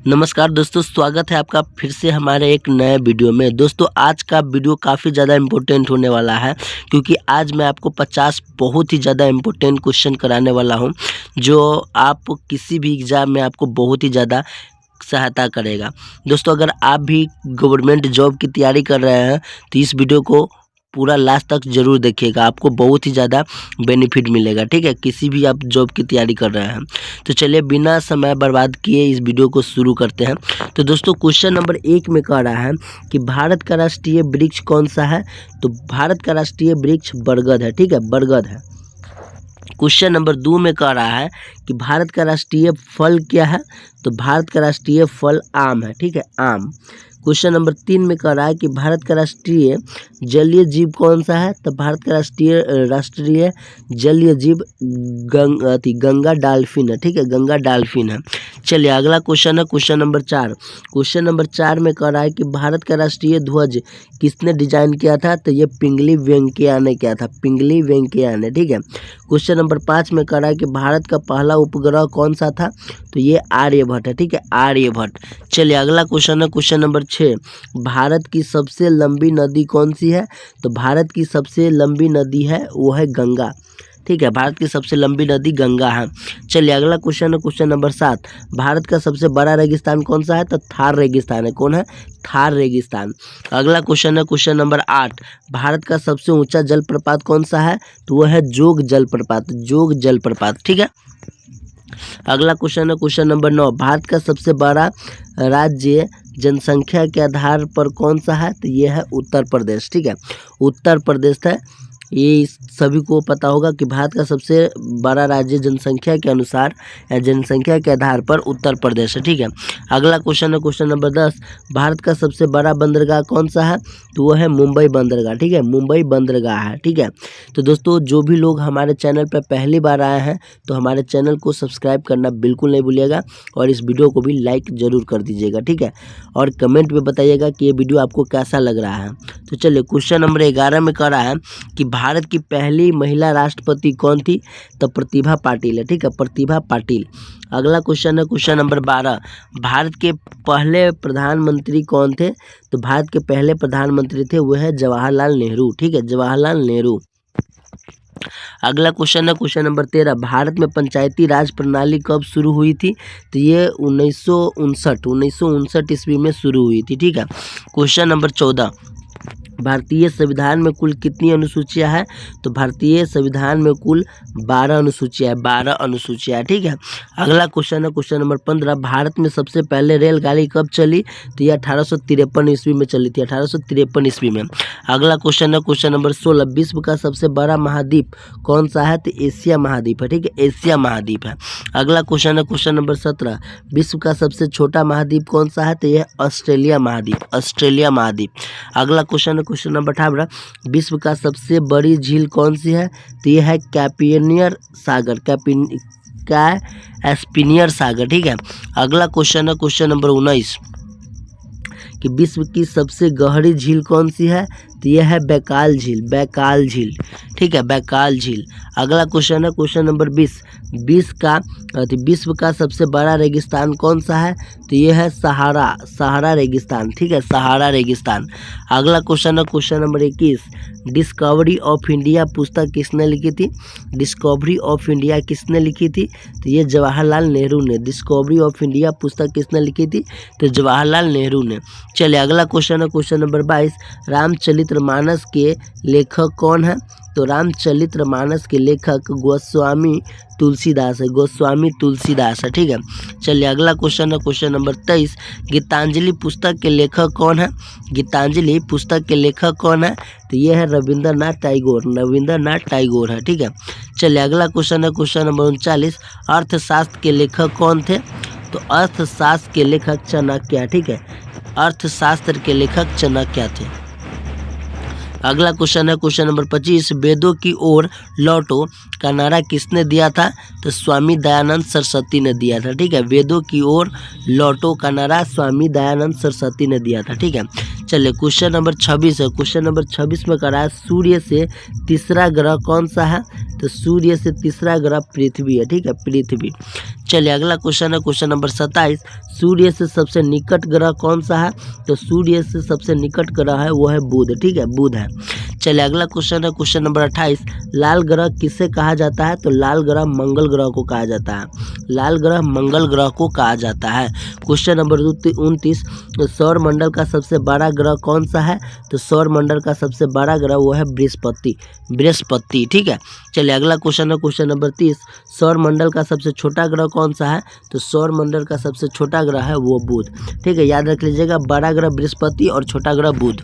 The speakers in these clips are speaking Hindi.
नमस्कार दोस्तों, स्वागत है आपका फिर से हमारे एक नए वीडियो में। दोस्तों आज का वीडियो काफ़ी ज़्यादा इम्पोर्टेंट होने वाला है, क्योंकि आज मैं आपको 50 बहुत ही ज़्यादा इम्पोर्टेंट क्वेश्चन कराने वाला हूं, जो आप किसी भी एग्ज़ाम में आपको बहुत ही ज़्यादा सहायता करेगा। दोस्तों अगर आप भी गवर्नमेंट जॉब की तैयारी कर रहे हैं तो इस वीडियो को पूरा लास्ट तक ज़रूर देखिएगा, आपको बहुत ही ज़्यादा बेनिफिट मिलेगा। ठीक है, किसी भी आप जॉब की तैयारी कर रहे हैं तो चलिए बिना समय बर्बाद किए इस वीडियो को शुरू करते हैं। तो दोस्तों क्वेश्चन नंबर 1 में कह रहा है कि भारत का राष्ट्रीय वृक्ष कौन सा है। तो भारत का राष्ट्रीय वृक्ष बरगद है। ठीक है, बरगद है। क्वेश्चन नंबर 2 में कह रहा है कि भारत का राष्ट्रीय फल क्या है। तो भारत का राष्ट्रीय फल आम है। ठीक है, आम। क्वेश्चन नंबर 3 में कह रहा है कि भारत का राष्ट्रीय जलीय जीव कौन सा है। तो भारत का राष्ट्रीय जलीय जीव गंगा डॉल्फिन है। ठीक है, गंगा डॉल्फिन है। चलिए अगला क्वेश्चन है क्वेश्चन नंबर 4। क्वेश्चन नंबर 4 में कह रहा है कि भारत का राष्ट्रीय ध्वज किसने डिजाइन किया था। तो ये पिंगली वेंकैया ने किया था, पिंगली वेंकैया ने। ठीक है। क्वेश्चन नंबर 5 में कह रहा है कि भारत का पहला उपग्रह कौन सा था। तो ये आर्यभट्ट है। ठीक है, आर्यभट्ट। चलिए अगला क्वेश्चन है क्वेश्चन नंबर 6। भारत की सबसे लंबी नदी कौन सी है। तो भारत की सबसे लंबी नदी है वो है गंगा। ठीक है, भारत की सबसे लंबी नदी गंगा है। चलिए अगला क्वेश्चन है क्वेश्चन नंबर 7। भारत का सबसे बड़ा रेगिस्तान कौन सा है। तो थार रेगिस्तान है। कौन है, थार रेगिस्तान। अगला क्वेश्चन है क्वेश्चन नंबर 8। भारत का सबसे ऊंचा जलप्रपात कौन सा है। तो वह है जोग जलप्रपात, जोग जलप्रपात। ठीक है। अगला क्वेश्चन है क्वेश्चन नंबर 9। भारत का सबसे बड़ा राज्य जनसंख्या के आधार पर कौन सा है। तो ये है उत्तर प्रदेश। ठीक है, उत्तर प्रदेश है। ये सभी को पता होगा कि भारत का सबसे बड़ा राज्य जनसंख्या के अनुसार या जनसंख्या के आधार पर उत्तर प्रदेश है। ठीक है। अगला क्वेश्चन है क्वेश्चन नंबर 10। भारत का सबसे बड़ा बंदरगाह कौन सा है। तो वो है मुंबई बंदरगाह। ठीक है, मुंबई बंदरगाह है। ठीक है। तो दोस्तों जो भी लोग हमारे चैनल पर पहली बार आए हैं तो हमारे चैनल को सब्सक्राइब करना बिल्कुल नहीं भूलिएगा, और इस वीडियो को भी लाइक ज़रूर कर दीजिएगा। ठीक है, और कमेंट में बताइएगा कि ये वीडियो आपको कैसा लग रहा है। तो चलिए क्वेश्चन नंबर 11 में कह रहा है कि भारत की पहली महिला राष्ट्रपति कौन थी। तो प्रतिभा पाटिल है। ठीक है, प्रतिभा पाटिल। अगला क्वेश्चन है क्वेश्चन नंबर 12। भारत के पहले प्रधानमंत्री कौन थे। तो भारत के पहले प्रधानमंत्री थे वो है जवाहरलाल नेहरू। ठीक है, जवाहरलाल नेहरू। अगला क्वेश्चन है क्वेश्चन नंबर 13। भारत में पंचायती राज प्रणाली कब शुरू हुई थी। तो ये 1959 ईस्वी में शुरू हुई थी। ठीक है। Question number 14। भारतीय संविधान में कुल कितनी अनुसूचियां हैं। तो भारतीय संविधान में कुल 12 अनुसूचियां है, 12 अनुसूचियां। ठीक है। अगला क्वेश्चन है क्वेश्चन नंबर 15। भारत में सबसे पहले रेलगाड़ी कब चली। तो ये 1853 ईस्वी में चली थी, 1853 ईस्वी में। अगला क्वेश्चन है क्वेश्चन नंबर 16। विश्व का सबसे बड़ा महाद्वीप कौन सा है। तो एशिया महाद्वीप है। ठीक है, एशिया महाद्वीप है। अगला क्वेश्चन है क्वेश्चन नंबर 17। विश्व का सबसे छोटा महाद्वीप कौन सा है। तो यह ऑस्ट्रेलिया महाद्वीप, ऑस्ट्रेलिया महाद्वीप। अगला क्वेश्चन है क्वेश्चन नंबर 18। विश्व का सबसे बड़ी झील कौन सी है। तो यह है कैस्पियन सागर, कैस्पियन सागर। ठीक है। अगला क्वेश्चन है क्वेश्चन नंबर 19 कि विश्व की सबसे गहरी झील कौन सी है। तो यह है बैकाल झील, बैकाल झील। ठीक है, बैकाल झील। अगला क्वेश्चन है क्वेश्चन नंबर 20। विश्व का सबसे बड़ा रेगिस्तान कौन सा है। तो यह है सहारा, सहारा रेगिस्तान। ठीक है, सहारा रेगिस्तान। अगला क्वेश्चन है question number 21। Discovery of India पुस्तक किसने लिखी थी। डिस्कवरी ऑफ इंडिया किसने लिखी थी। तो ये जवाहरलाल नेहरू ने। डिस्कवरी ऑफ इंडिया पुस्तक किसने लिखी थी। तो जवाहरलाल नेहरू ने। चलिए अगला क्वेश्चन है क्वेश्चन नंबर 22। रामचरितमानस के लेखक कौन है। तो रामचरितमानस के लेखक गोस्वामी तुलसीदास है, गोस्वामी तुलसीदास है। ठीक है। चलिए अगला क्वेश्चन है क्वेश्चन नंबर 23। गीतांजलि पुस्तक के लेखक कौन है। गीतांजलि पुस्तक के लेखक कौन है। तो ये है रविंद्रनाथ टैगोर, रविंद्रनाथ टैगोर है। ठीक है। चलिए अगला क्वेश्चन है क्वेश्चन नंबर 39। अर्थशास्त्र के लेखक कौन थे। तो अर्थशास्त्र के लेखक चाणक्य। ठीक है, अर्थशास्त्र के लेखक चाणक्य थे। अगला क्वेश्चन है क्वेश्चन नंबर 25। वेदों की ओर लौटो का नारा किसने दिया था। तो स्वामी दयानंद सरस्वती ने दिया था। ठीक है, वेदों की ओर लौटो का नारा स्वामी दयानंद सरस्वती ने दिया था। ठीक है। चलिए क्वेश्चन नंबर 26 है। क्वेश्चन नंबर 26 में करा है सूर्य से तीसरा ग्रह कौन सा है? तो सूर्य से तीसरा ग्रह पृथ्वी है, ठीक है, पृथ्वी। चलिए अगला क्वेश्चन है क्वेश्चन नंबर 27, सूर्य से सबसे निकट ग्रह कौन सा है? तो सूर्य से सबसे निकट ग्रह है वो है बुध, ठीक है, बुध है। चलिए अगला क्वेश्चन है क्वेश्चन नंबर 28, लाल ग्रह किसे कहा जाता है? तो लाल ग्रह मंगल ग्रह को कहा जाता है, लाल ग्रह मंगल ग्रह को कहा जाता है। क्वेश्चन नंबर 29, सौर मंडल का सबसे बड़ा ग्रह कौन सा है? तो सौर मंडल का सबसे बड़ा ग्रह वो है बृहस्पति, बृहस्पति, ठीक है। चलिए अगला क्वेश्चन है क्वेश्चन नंबर 30, सौर मंडल का सबसे छोटा ग्रह कौन सा है? तो सौर मंडल का सबसे छोटा ग्रह है वो बुध, ठीक है, याद रख लीजिएगा, बड़ा ग्रह बृहस्पति और छोटा ग्रह बुध।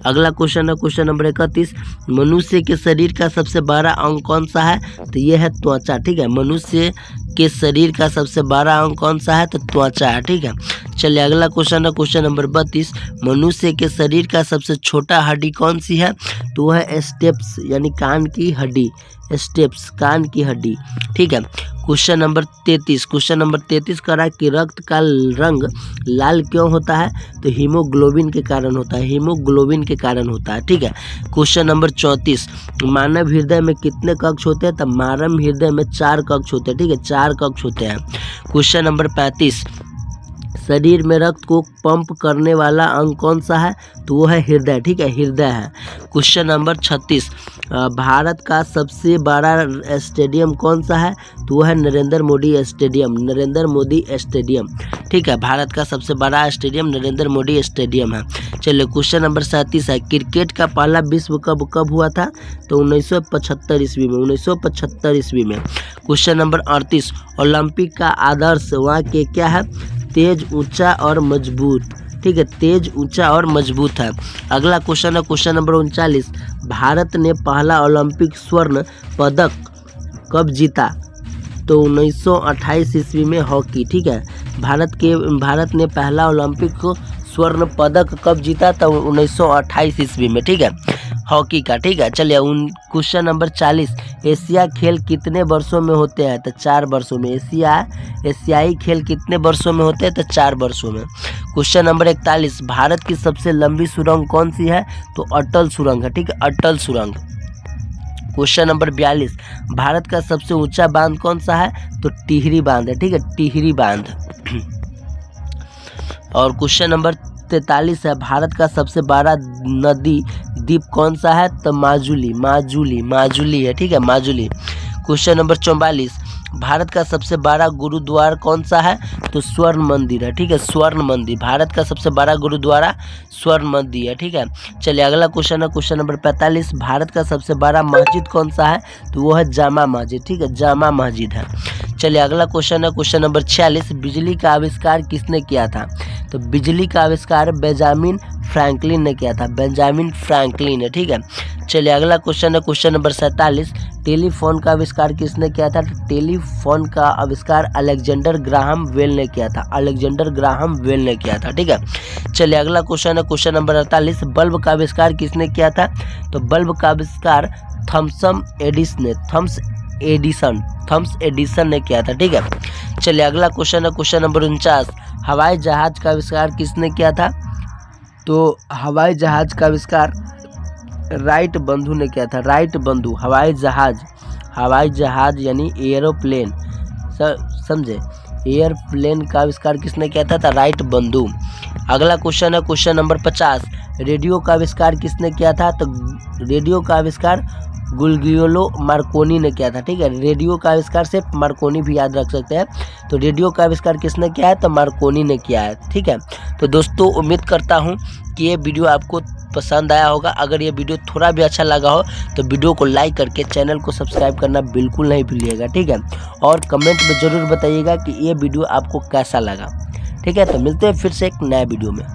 अगला क्वेश्चन है क्वेश्चन नंबर 31, मनुष्य के शरीर का सबसे बड़ा अंग कौन सा है? तो ये है त्वचा, ठीक है, मनुष्य के शरीर का सबसे बड़ा अंग कौन सा है? तो त्वचा है, ठीक है। चलिए अगला क्वेश्चन है क्वेश्चन नंबर 32, मनुष्य के शरीर का सबसे छोटा हड्डी कौन सी है? तो वह है स्टेप्स यानी कान की हड्डी, स्टेप्स कान की हड्डी, ठीक है। क्वेश्चन नंबर 33 करा कि रक्त का रंग लाल क्यों होता है? तो हीमोग्लोबिन के कारण होता है, हीमोग्लोबिन के कारण होता है, ठीक है। क्वेश्चन नंबर 34, मानव हृदय में कितने कक्ष होते हैं? तो मानव हृदय में 4 कक्ष होते हैं, ठीक है, 4 कक्ष होते हैं। क्वेश्चन नंबर 35, शरीर में रक्त को पंप करने वाला अंग कौन सा है? तो वो है हृदय, ठीक है, हृदय है। क्वेश्चन नंबर 36, भारत का सबसे बड़ा स्टेडियम कौन सा है? तो वो है नरेंद्र मोदी स्टेडियम, नरेंद्र मोदी स्टेडियम, ठीक है, भारत का सबसे बड़ा स्टेडियम नरेंद्र मोदी स्टेडियम है। चलिए क्वेश्चन नंबर 37 है, क्रिकेट का पहला विश्व कब हुआ था? तो 1975 ईस्वी में, 1975 ईस्वी में। क्वेश्चन नंबर 38, ओलंपिक का आदर्श वहाँ के क्या है? तेज, ऊंचा और मजबूत, ठीक है, तेज, ऊंचा और मजबूत है। अगला क्वेश्चन है क्वेश्चन नंबर 39, भारत ने पहला ओलंपिक स्वर्ण पदक कब जीता? तो 1928 ईस्वी में हॉकी, ठीक है, भारत ने पहला ओलंपिक स्वर्ण पदक कब जीता? तो 1928 ईस्वी में, ठीक है, हॉकी का, ठीक है। चलिए क्वेश्चन नंबर 40, एशिया खेल कितने वर्षों में होते हैं? तो 4 वर्षों में। एशियाई खेल कितने वर्षों में होते हैं? तो 4 वर्षों में। क्वेश्चन नंबर 41, भारत की सबसे लंबी सुरंग कौन सी है? तो अटल सुरंग है, ठीक है, अटल सुरंग। क्वेश्चन नंबर 42, भारत का सबसे ऊंचा बांध कौन सा है? तो टिहरी बांध है, ठीक है, टिहरी बांध। और क्वेश्चन नंबर 43 है, भारत का सबसे बड़ा नदी द्वीप कौन सा है? तो माजुली है, ठीक है, माजुली। क्वेश्चन नंबर 44, भारत का सबसे बड़ा गुरुद्वारा कौन सा है? तो स्वर्ण मंदिर है, ठीक है, स्वर्ण मंदिर, भारत का सबसे बड़ा गुरुद्वारा स्वर्ण मंदिर है, ठीक है। चलिए अगला क्वेश्चन है क्वेश्चन नंबर 45, भारत का सबसे बड़ा मस्जिद कौन सा है? तो वो है जामा मस्जिद, ठीक है, जामा मस्जिद है। चलिए अगला क्वेश्चन है क्वेश्चन नंबर 46, बिजली का आविष्कार किसने किया था? तो बिजली का आविष्कार बेंजामिन फ्रैंकलिन ने किया था, बेंजामिन फ्रैंकलिन है, ठीक है। चलिए अगला क्वेश्चन है क्वेश्चन नंबर 47, टेलीफोन का आविष्कार किसने किया था? टेलीफोन का आविष्कार अलेक्जेंडर ग्राहम बेल ने किया था, अलेक्जेंडर ग्राहम बेल ने किया था, ठीक है। चलिए अगला क्वेश्चन है क्वेश्चन नंबर 48, बल्ब का आविष्कार किसने किया था? तो बल्ब का आविष्कार थॉमस एडिसन ने किया था, ठीक है। चलिए अगला क्वेश्चन है क्वेश्चन नंबर 49, हवाई जहाज का आविष्कार किसने किया था? तो हवाई जहाज का आविष्कार राइट बंधु ने किया था, राइट बंधु। हवाई जहाज यानी एयरोप्लेन, समझे, एयरप्लेन का आविष्कार किसने किया था? राइट बंधु। अगला क्वेश्चन है क्वेश्चन नंबर 50, रेडियो का आविष्कार किसने किया था? तो रेडियो का आविष्कार गुलिगियोलो मार्कोनी ने किया था, ठीक है, रेडियो का आविष्कार सिर्फ मार्कोनी भी याद रख सकते हैं। तो रेडियो का आविष्कार किसने किया है? तो मार्कोनी ने किया है, ठीक है। तो दोस्तों उम्मीद करता हूँ कि ये वीडियो आपको पसंद आया होगा। अगर ये वीडियो थोड़ा भी अच्छा लगा हो तो वीडियो को लाइक करके चैनल को सब्सक्राइब करना बिल्कुल नहीं भूलिएगा, ठीक है। और कमेंट में ज़रूर बताइएगा कि ये वीडियो आपको कैसा लगा, ठीक है। तो मिलते हैं फिर से एक नया वीडियो में।